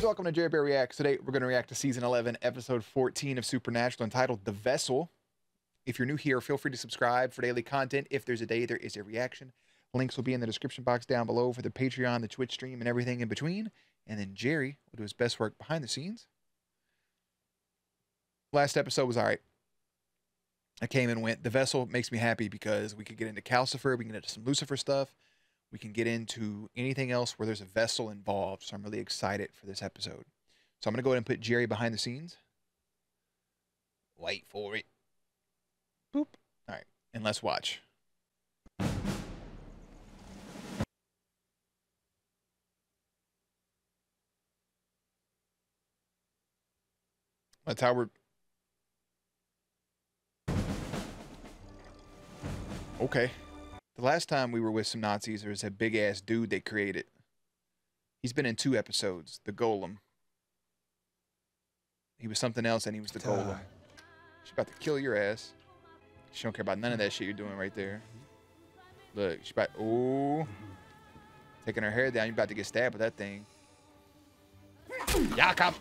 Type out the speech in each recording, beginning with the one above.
guys, welcome to JerBear Reacts. Today we're going to react to Season 11, Episode 14 of Supernatural, entitled The Vessel. If you're new here, feel free to subscribe for daily content. If there's a day, there is a reaction. Links will be in the description box down below for the Patreon, the Twitch stream, and everything in between. And then Jerry will do his best work behind the scenes. Last episode was all right. I came and went. The Vessel makes me happy because we could get into Calcifer, we can get into some Lucifer stuff. We can get into anything else where there's a vessel involved. So I'm really excited for this episode. So I'm going to go ahead and put Jerry behind the scenes. Wait for it. Boop. All right. And let's watch. That's how we're... Okay. The last time we were with some Nazis, there was a big-ass dude they created. He's been in 2 episodes. The Golem. He was something else, and he was the Golem. She's about to kill your ass. She don't care about none of that shit you're doing right there. Look, she's about... Ooh. Taking her hair down. You're about to get stabbed with that thing. Jakob!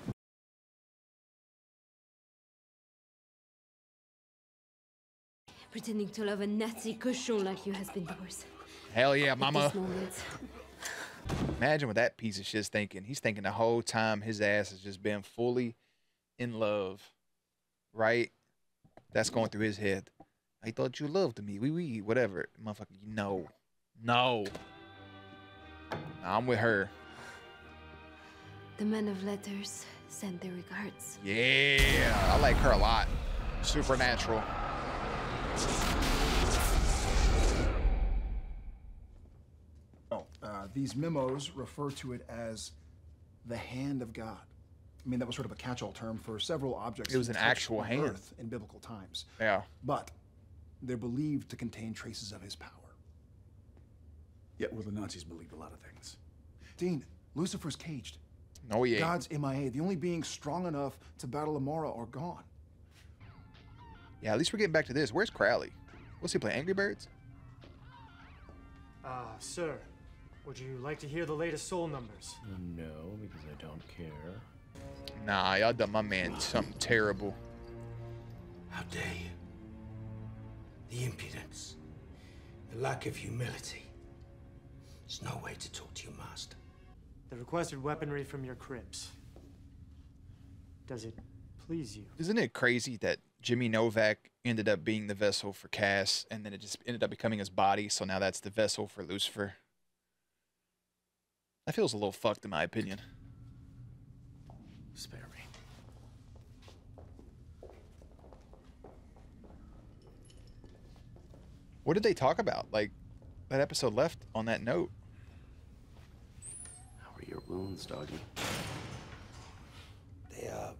Pretending to love a Nazi cochon like you has been yours. Hell yeah, mama. Imagine what that piece of shit's thinking. He's thinking the whole time his ass has just been fully in love. Right? That's going through his head. I thought you loved me. Wee, whatever. Motherfucker, no. No. I'm with her. The man of letters sent their regards. Yeah, I like her a lot. Supernatural. These memos refer to it as the hand of God. I mean, that was sort of a catch-all term for several objects. It was an actual hand. Earth in biblical times. Yeah. But they're believed to contain traces of his power. Yeah, well, the Nazis believed a lot of things. Dean, Lucifer's caged. Oh, yeah. God's MIA. The only beings strong enough to battle Amara are gone. Yeah, at least we're getting back to this. Where's Crowley? What's he play? Angry Birds? Sir, would you like to hear the latest soul numbers? No, because I don't care. Nah, y'all done my man something terrible. How dare you? The impudence, the lack of humility. There's no way to talk to your master. The requested weaponry from your crypts. Does it please you? Isn't it crazy that Jimmy Novak ended up being the vessel for Cass, and then it just ended up becoming his body, so now that's the vessel for Lucifer? That feels a little fucked in my opinion. Spare me. What did they talk about? Like, that episode left on that note. How are your wounds, doggy? They are.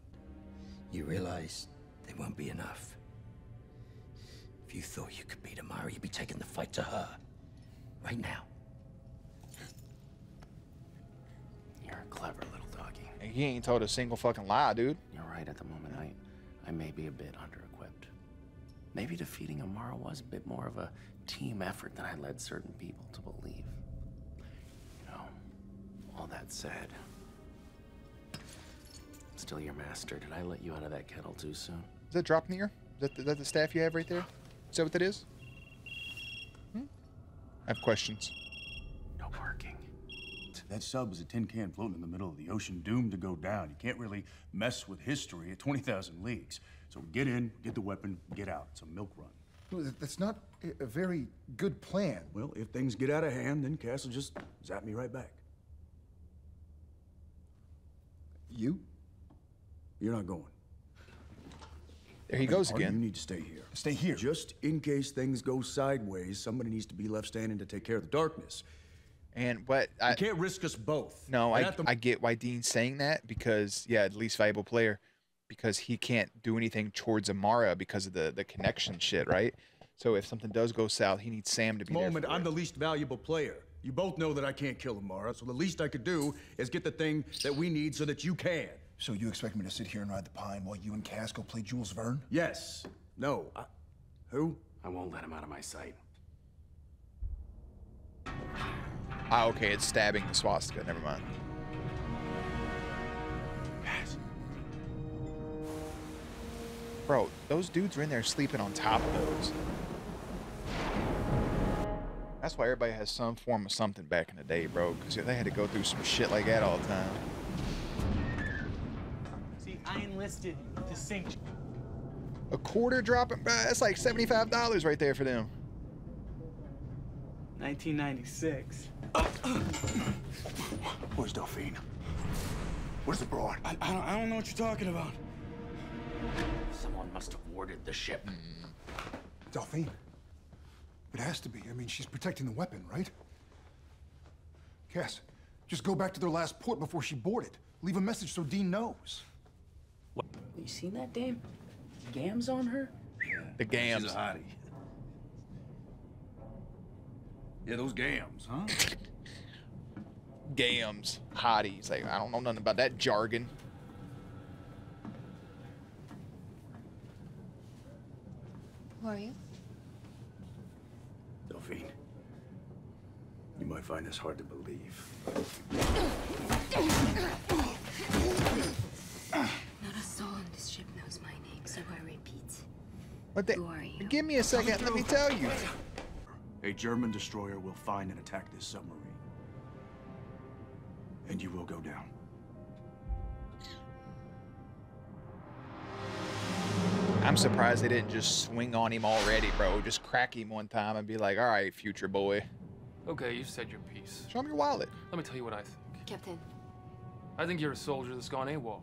You realize they won't be enough. If you thought you could beat Amara, you'd be taking the fight to her. Right now. You're a clever little doggy. And he ain't told a single fucking lie, dude. You're right. At the moment, I may be a bit under-equipped. Maybe defeating Amara was a bit more of a team effort than I led certain people to believe. You know, all that said, still your master. Did I let you out of that kettle too soon? Is that dropping here? Is that the staff you have right there? Is that what that is? I have questions. No barking. That sub is a tin can floating in the middle of the ocean, doomed to go down. You can't really mess with history at 20,000 leagues. So get in, get the weapon, get out. It's a milk run. Well, that's not a very good plan. Well, if things get out of hand, then Cass will just zap me right back. You? You're not going. There he goes You again. need to stay here. Stay here. Just in case things go sideways, somebody needs to be left standing to take care of the darkness. And what You can't risk us both. No, And I get why Dean's saying that, because, yeah, the least valuable player, because he can't do anything towards Amara because of the connection shit, right? So if something does go south, he needs Sam to be there. I'm the least valuable player. You both know that I can't kill Amara, so the least I could do is get the thing that we need so that you can. So you expect me to sit here and ride the pine while you and Cass go play Jules Verne? Yes. No. Who? I won't let him out of my sight. Ah, okay, it's stabbing the swastika. Never mind. Bro, those dudes are in there sleeping on top of those. That's why everybody has some form of something back in the day, bro, because they had to go through some shit like that all the time. See, I enlisted to sink. A quarter dropping, bro, that's like $75 right there for them. 1996. Where's Delphine? Where's the broad? I don't know what you're talking about. Someone must have warded the ship. Delphine. It has to be. I mean, she's protecting the weapon, right? Cass, just go back to their last port before she boarded. Leave a message so Dean knows. What? You seen that damn gams on her? The gams. She's a hottie. Yeah, those gams, huh? Gams. Hotties. Like, I don't know nothing about that jargon. Who are you? Delphine, you might find this hard to believe. Not a soul on this ship knows my name, so I repeat. What the? Who are you? Give me a second. Let me tell you. A German destroyer will find and attack this submarine. And you will go down. I'm surprised they didn't just swing on him already, bro. Just crack him one time and be like, all right, future boy. Okay, you've said your piece. Show me your wallet. Let me tell you what I think. Captain. I think you're a soldier that's gone AWOL.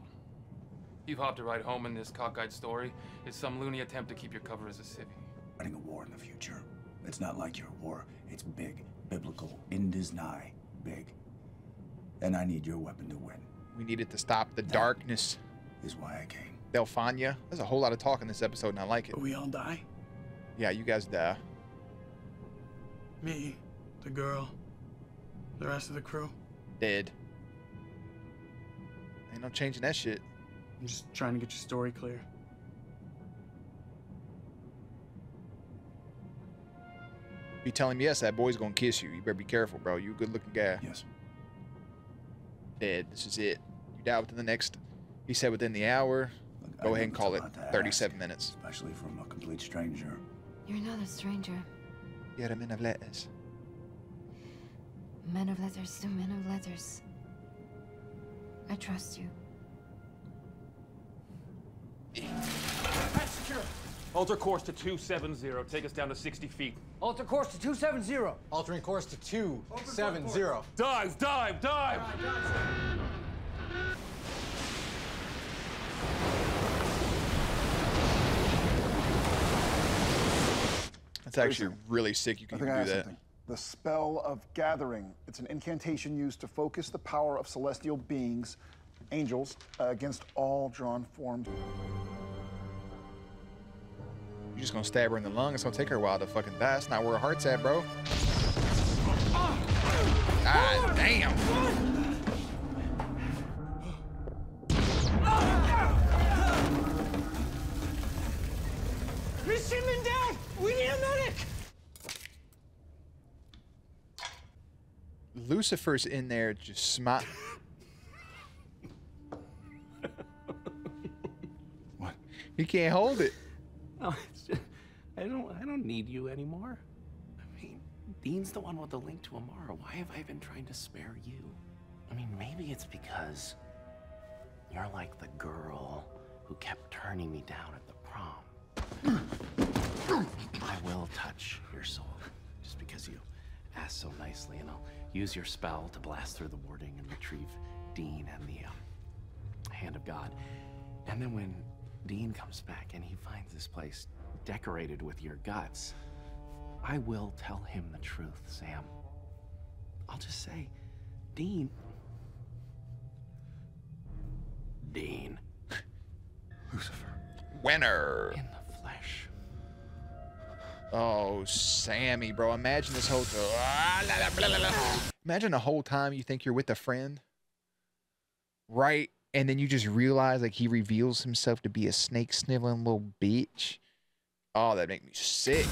You've hopped a ride home in this cockeyed story. It's some loony attempt to keep your cover as a civvy. Fighting a war in the future. It's not like your war. It's big, biblical, nigh, big. And I need your weapon to win. We needed to stop the darkness. Is why I came. Delphania. There's a whole lot of talk in this episode, and I like it. We all die? Yeah, you guys die. Me, the girl, the rest of the crew. Dead. Ain't no changing that shit. I'm just trying to get your story clear. If you tell him yes, that boy's gonna kiss you. You better be careful, bro. You a good-looking guy. Yes. Dead. This is it. You die within the next... He said within the hour. Look, Go I ahead and know call it's it a lot to 37 ask, minutes. Especially from a complete stranger. You're not a stranger. You're a man of letters. Man of letters to man of letters. I trust you. Alter course to 270. Take us down to 60 feet. Alter course to 270. Altering course to 270. Dive, dive, dive! That's actually really sick. You can I think even I do have that. something. The spell of gathering. It's an incantation used to focus the power of celestial beings, angels, against all drawn forms. You're just gonna stab her in the lung. It's gonna take her a while to fucking die. That's not where her heart's at, bro. God damn. Miss Shipman down! We need a medic! Lucifer's in there just smile. What? He can't hold it. No, it's just, I don't need you anymore. I mean, Dean's the one with the link to Amara. Why have I been trying to spare you? I mean, maybe it's because you're like the girl who kept turning me down at the prom. I will touch your soul, just because you asked so nicely, and I'll use your spell to blast through the warding and retrieve Dean and the Hand of God. And then when Dean comes back and he finds this place decorated with your guts, I will tell him the truth, Sam. I'll just say, Dean. Lucifer. Winner. In the flesh. Oh, Sammy, bro. Imagine this whole Imagine the whole time you think you're with a friend, right? And then you just realize like he reveals himself to be a snake sniveling little bitch. Oh, that make me sick.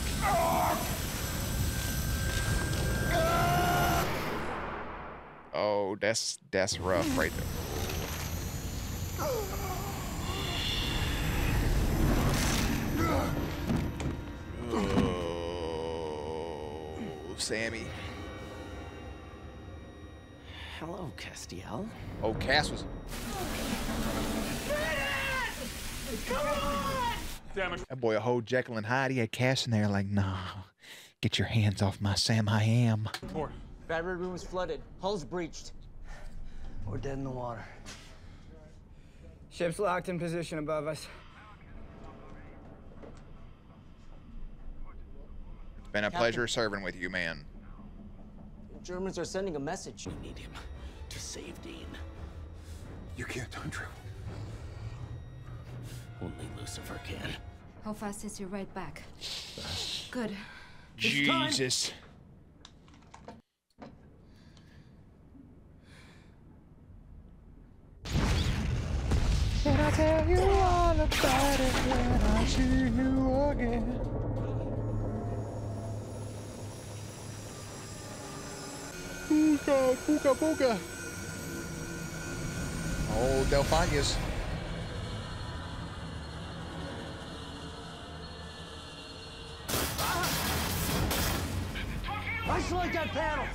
Oh, that's rough right there. Sammy. Hello, Castiel. Oh, Cass was. That boy a whole Jekyll and Hyde. He had Cass in there like, nah, get your hands off my Sam I am. Battery room is flooded. Hull's breached. We're dead in the water. Ship's locked in position above us. It's been a pleasure serving with you, man. The Germans are sending a message. We need him to save Dean. You can't, Andrew. Only Lucifer can. How fast is your ride back? Good. Jesus. Can I tell you all about it when I see you again? Booga, booga, booga. Oh, Delphinius. Isolate that panel!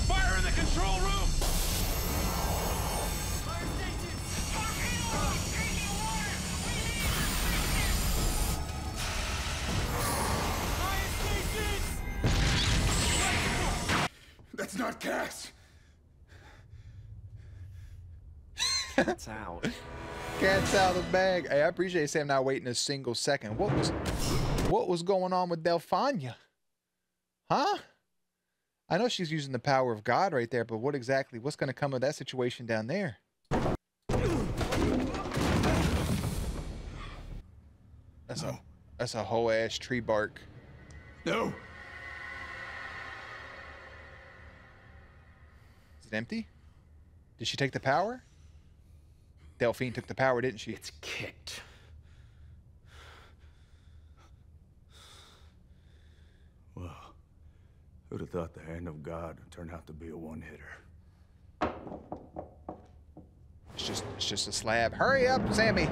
Fire in the control room! That's not Cass. It's out. Cat's out of the bag. Hey, I appreciate Sam not waiting a single second. What was going on with Delphania? Huh? I know she's using the power of God right there, but what's going to come of that situation down there? That's a whole ass tree bark. No. Is it empty? Did she take the power? Delphine took the power, didn't she? It's kicked. Well, who'd have thought the hand of God would turn out to be a one-hitter? It's just a slab. Hurry up, Sammy.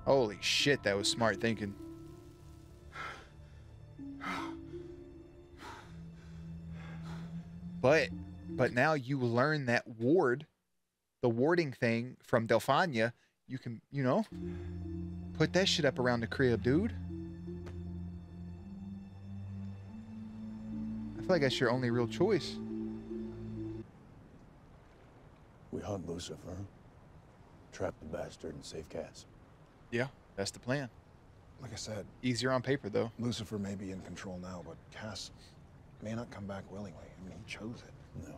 Holy shit, that was smart thinking. But now you learn that the warding thing from Delphania, you can, put that shit up around the crib, dude. I feel like that's your only real choice. We hunt Lucifer, trap the bastard, and save Cass. Yeah, that's the plan. Like I said, Easier on paper, though. Lucifer may be in control now, but Cass may not come back willingly. I mean, he chose it. No.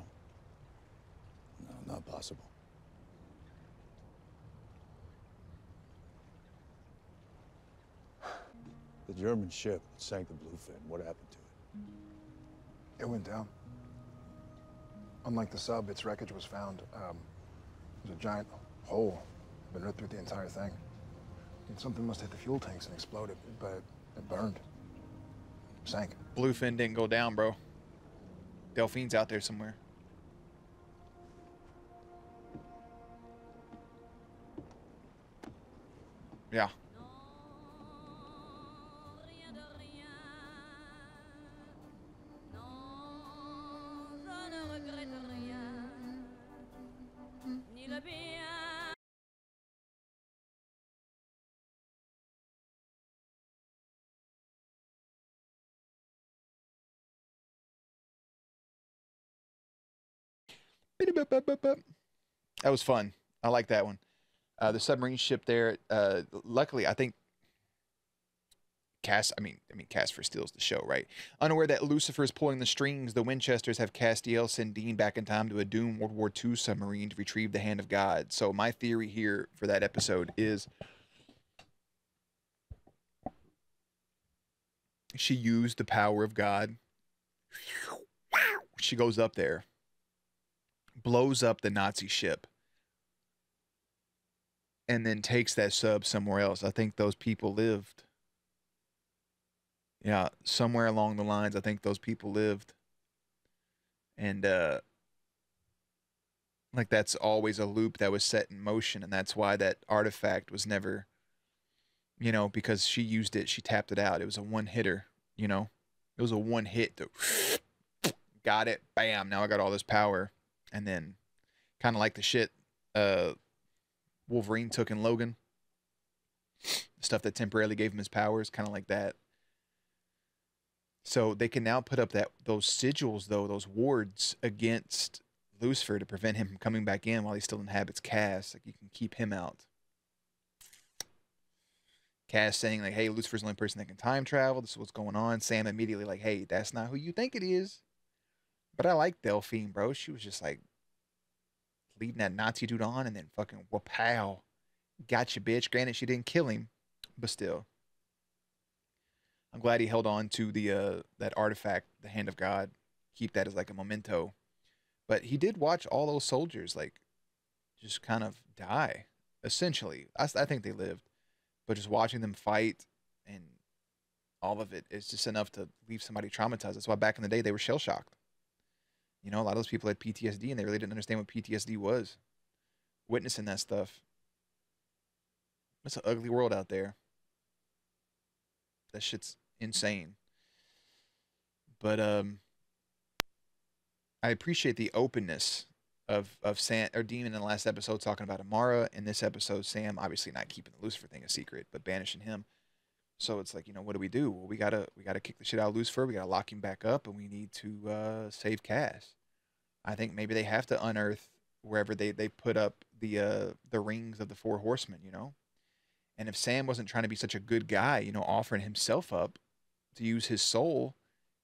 No, not possible. The German ship sank the Bluefin. What happened to it? It went down. Unlike the sub, its wreckage was found. There's a giant hole. Been ripped through the entire thing. And something must hit the fuel tanks and exploded, but it burned. Sank. Bluefin didn't go down, bro. Delphine's out there somewhere. Yeah. That was fun. I like that one. The submarine ship there. Luckily, I think Casper steals the show, right? Unaware that Lucifer is pulling the strings, the Winchesters have Castiel send Dean back in time to a doomed World War II submarine to retrieve the Hand of God. So my theory here for that episode is she used the power of God. She goes up there, blows up the Nazi ship, and then takes that sub somewhere else. I think those people lived. Yeah, somewhere along the lines, I think those people lived. And Like that's always a loop that was set in motion, and that's why that artifact was never, you know, because she used it, she tapped it out. It was a one hitter, you know. It was a one hit to got it, bam, now I got all this power. And then kind of like the shit Wolverine took in Logan. Stuff that temporarily gave him his powers, kind of like that. So they can now put up those sigils, though, those wards against Lucifer to prevent him from coming back in while he still inhabits Cass. Like, you can keep him out. Cass saying, like, hey, Lucifer's the only person that can time travel. This is what's going on. Sam immediately like, hey, that's not who you think it is. But I like Delphine, bro. She was just, like, leading that Nazi dude on and then fucking, wapow. Gotcha, bitch. Granted, she didn't kill him, but still. I'm glad he held on to the that artifact, the Hand of God. Keep that as like a memento. But he did watch all those soldiers like just kind of die. Essentially, I think they lived, but just watching them fight and all of it is just enough to leave somebody traumatized. That's why back in the day they were shell shocked. You know, a lot of those people had PTSD and they really didn't understand what PTSD was. Witnessing that stuff. It's an ugly world out there. That shit's insane. But I appreciate the openness of Sam or Demon in the last episode talking about Amara. In this episode, Sam obviously not keeping the Lucifer thing a secret, but banishing him. So it's like, you know, what do? Well, we gotta kick the shit out of Lucifer. We gotta lock him back up, and we need to save Cass. I think maybe they have to unearth wherever they put up the rings of the four horsemen, you know. And if Sam wasn't trying to be such a good guy, you know, offering himself up to use his soul,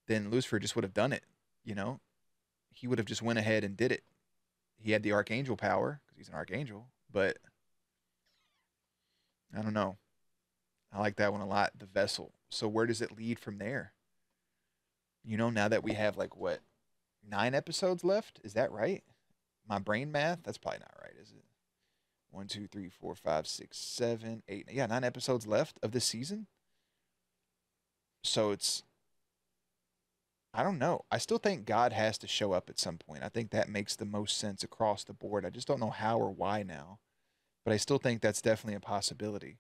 then Lucifer just would have done it, you know. He would have just went ahead and did it. He had the archangel power because he's an archangel, but I don't know. I like that one a lot, the vessel. So where does it lead from there? You know, now that we have like what, 9 episodes left? Is that right? My brain math? That's probably not right, is it? 1, 2, 3, 4, 5, 6, 7, 8. Yeah, 9 episodes left of this season. So it's, I don't know. I still think God has to show up at some point. I think that makes the most sense across the board. I just don't know how or why now. But I still think that's definitely a possibility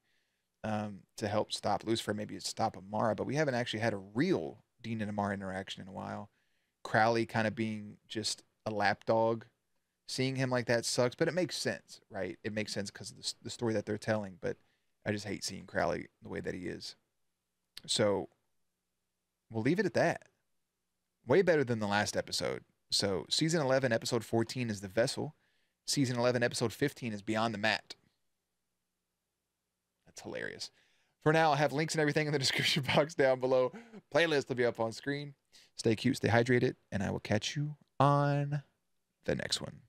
to help stop Lucifer, maybe stop Amara. But we haven't actually had a real Dean and Amara interaction in a while. Crowley kind of being just a lapdog. Seeing him like that sucks, but it makes sense, right? It makes sense because of the story that they're telling. But I just hate seeing Crowley the way that he is. So we'll leave it at that. Way better than the last episode. So season 11, episode 14 is The Vessel. Season 11, episode 15 is Beyond the Mat. That's hilarious. For now, I'll have links and everything in the description box down below. Playlist will be up on screen. Stay cute, stay hydrated, and I will catch you on the next one.